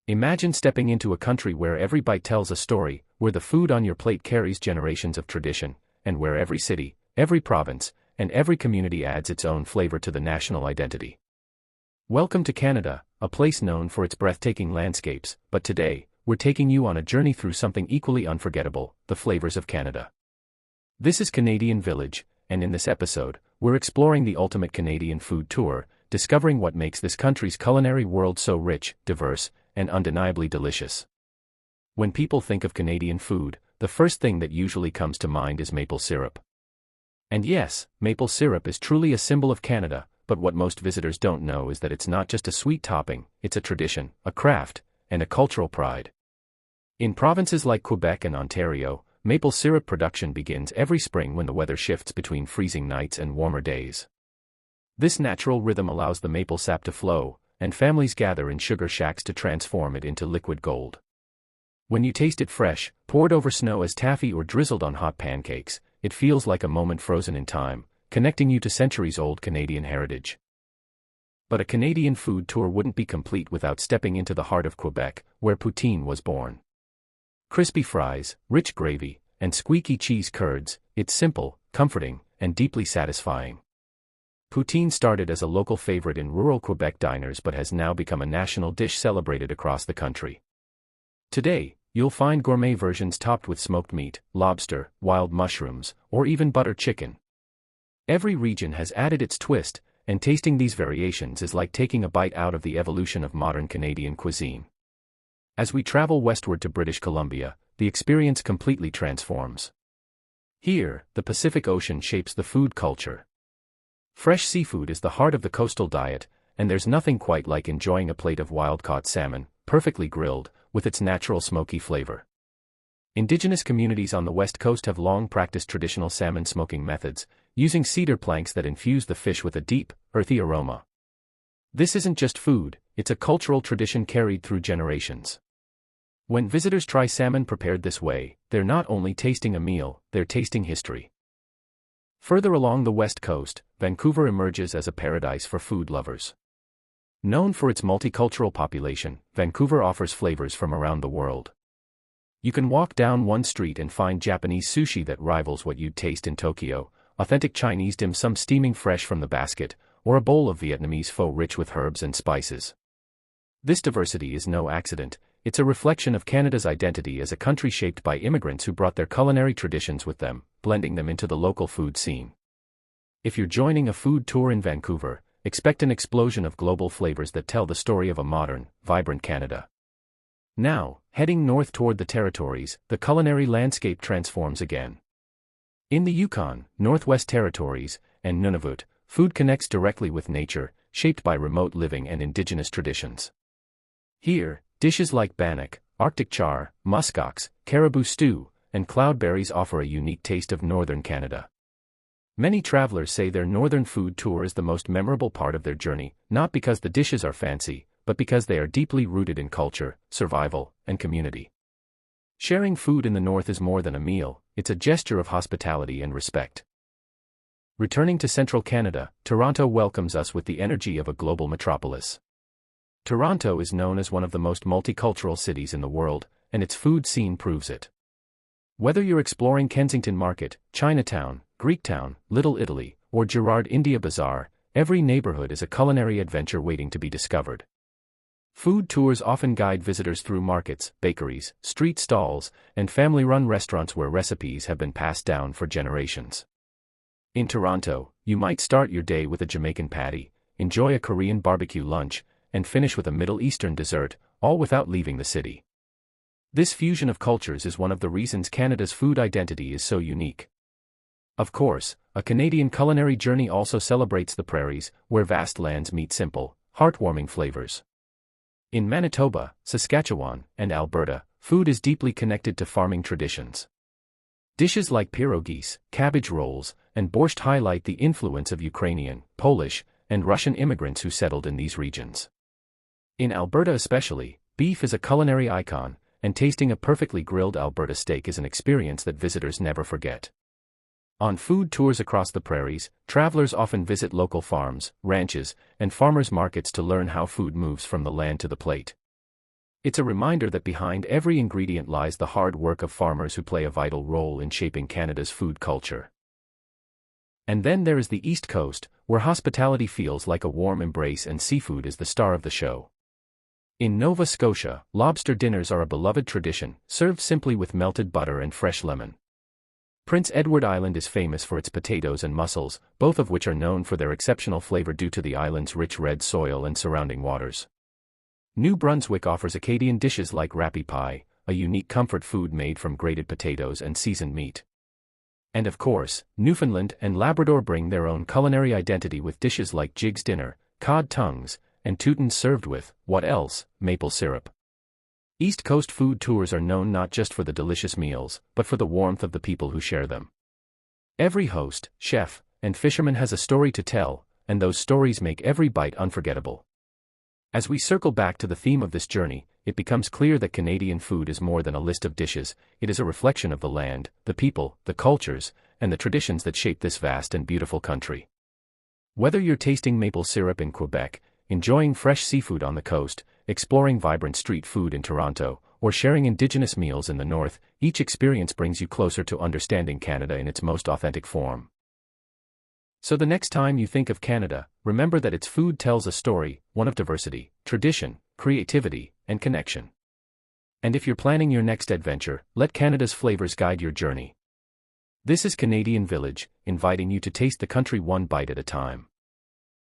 Imagine stepping into a country where every bite tells a story, where the food on your plate carries generations of tradition, and where every city, every province, and every community adds its own flavor to the national identity. Welcome to Canada, a place known for its breathtaking landscapes, but today, we're taking you on a journey through something equally unforgettable, the flavors of Canada. This is Canadian Village, and in this episode, we're exploring the ultimate Canadian food tour, discovering what makes this country's culinary world so rich, diverse, and undeniably delicious. When people think of Canadian food, the first thing that usually comes to mind is maple syrup. And yes, maple syrup is truly a symbol of Canada, but what most visitors don't know is that it's not just a sweet topping, it's a tradition, a craft, and a cultural pride. In provinces like Quebec and Ontario, maple syrup production begins every spring when the weather shifts between freezing nights and warmer days. This natural rhythm allows the maple sap to flow, and families gather in sugar shacks to transform it into liquid gold. When you taste it fresh, poured over snow as taffy or drizzled on hot pancakes, it feels like a moment frozen in time, connecting you to centuries-old Canadian heritage. But a Canadian food tour wouldn't be complete without stepping into the heart of Quebec, where poutine was born. Crispy fries, rich gravy, and squeaky cheese curds, it's simple, comforting, and deeply satisfying. Poutine started as a local favorite in rural Quebec diners but has now become a national dish celebrated across the country. Today, you'll find gourmet versions topped with smoked meat, lobster, wild mushrooms, or even butter chicken. Every region has added its twist, and tasting these variations is like taking a bite out of the evolution of modern Canadian cuisine. As we travel westward to British Columbia, the experience completely transforms. Here, the Pacific Ocean shapes the food culture. Fresh seafood is the heart of the coastal diet, and there's nothing quite like enjoying a plate of wild-caught salmon, perfectly grilled, with its natural smoky flavor. Indigenous communities on the West Coast have long practiced traditional salmon smoking methods, using cedar planks that infuse the fish with a deep, earthy aroma. This isn't just food, it's a cultural tradition carried through generations. When visitors try salmon prepared this way, they're not only tasting a meal, they're tasting history. Further along the West Coast, Vancouver emerges as a paradise for food lovers. Known for its multicultural population, Vancouver offers flavors from around the world. You can walk down one street and find Japanese sushi that rivals what you'd taste in Tokyo, authentic Chinese dim sum steaming fresh from the basket, or a bowl of Vietnamese pho rich with herbs and spices. This diversity is no accident, it's a reflection of Canada's identity as a country shaped by immigrants who brought their culinary traditions with them, blending them into the local food scene. If you're joining a food tour in Vancouver, expect an explosion of global flavors that tell the story of a modern, vibrant Canada. Now, heading north toward the territories, the culinary landscape transforms again. In the Yukon, Northwest Territories, and Nunavut, food connects directly with nature, shaped by remote living and Indigenous traditions. Here, dishes like bannock, Arctic char, muskox, caribou stew, and cloudberries offer a unique taste of northern Canada. Many travelers say their northern food tour is the most memorable part of their journey, not because the dishes are fancy, but because they are deeply rooted in culture, survival, and community. Sharing food in the north is more than a meal, it's a gesture of hospitality and respect. Returning to central Canada, Toronto welcomes us with the energy of a global metropolis. Toronto is known as one of the most multicultural cities in the world, and its food scene proves it. Whether you're exploring Kensington Market, Chinatown, Greektown, Little Italy, or Gerrard India Bazaar, every neighborhood is a culinary adventure waiting to be discovered. Food tours often guide visitors through markets, bakeries, street stalls, and family-run restaurants where recipes have been passed down for generations. In Toronto, you might start your day with a Jamaican patty, enjoy a Korean barbecue lunch, and finish with a Middle Eastern dessert, all without leaving the city. This fusion of cultures is one of the reasons Canada's food identity is so unique. Of course, a Canadian culinary journey also celebrates the prairies, where vast lands meet simple, heartwarming flavors. In Manitoba, Saskatchewan, and Alberta, food is deeply connected to farming traditions. Dishes like pierogies, cabbage rolls, and borscht highlight the influence of Ukrainian, Polish, and Russian immigrants who settled in these regions. In Alberta especially, beef is a culinary icon, and tasting a perfectly grilled Alberta steak is an experience that visitors never forget. On food tours across the prairies, travelers often visit local farms, ranches, and farmers markets to learn how food moves from the land to the plate. It's a reminder that behind every ingredient lies the hard work of farmers who play a vital role in shaping Canada's food culture. And then there is the East Coast, where hospitality feels like a warm embrace and seafood is the star of the show. In Nova Scotia, lobster dinners are a beloved tradition, served simply with melted butter and fresh lemon. Prince Edward Island is famous for its potatoes and mussels, both of which are known for their exceptional flavor due to the island's rich red soil and surrounding waters. New Brunswick offers Acadian dishes like rappie pie, a unique comfort food made from grated potatoes and seasoned meat. And of course, Newfoundland and Labrador bring their own culinary identity with dishes like Jig's Dinner, cod tongues, and toutons served with, what else, maple syrup. East Coast food tours are known not just for the delicious meals, but for the warmth of the people who share them. Every host, chef, and fisherman has a story to tell, and those stories make every bite unforgettable. As we circle back to the theme of this journey, it becomes clear that Canadian food is more than a list of dishes. It is a reflection of the land, the people, the cultures, and the traditions that shape this vast and beautiful country. Whether you're tasting maple syrup in Quebec, enjoying fresh seafood on the coast, exploring vibrant street food in Toronto, or sharing Indigenous meals in the North, each experience brings you closer to understanding Canada in its most authentic form. So the next time you think of Canada, remember that its food tells a story, one of diversity, tradition, creativity, and connection. And if you're planning your next adventure, let Canada's flavors guide your journey. This is Canadian Village, inviting you to taste the country one bite at a time.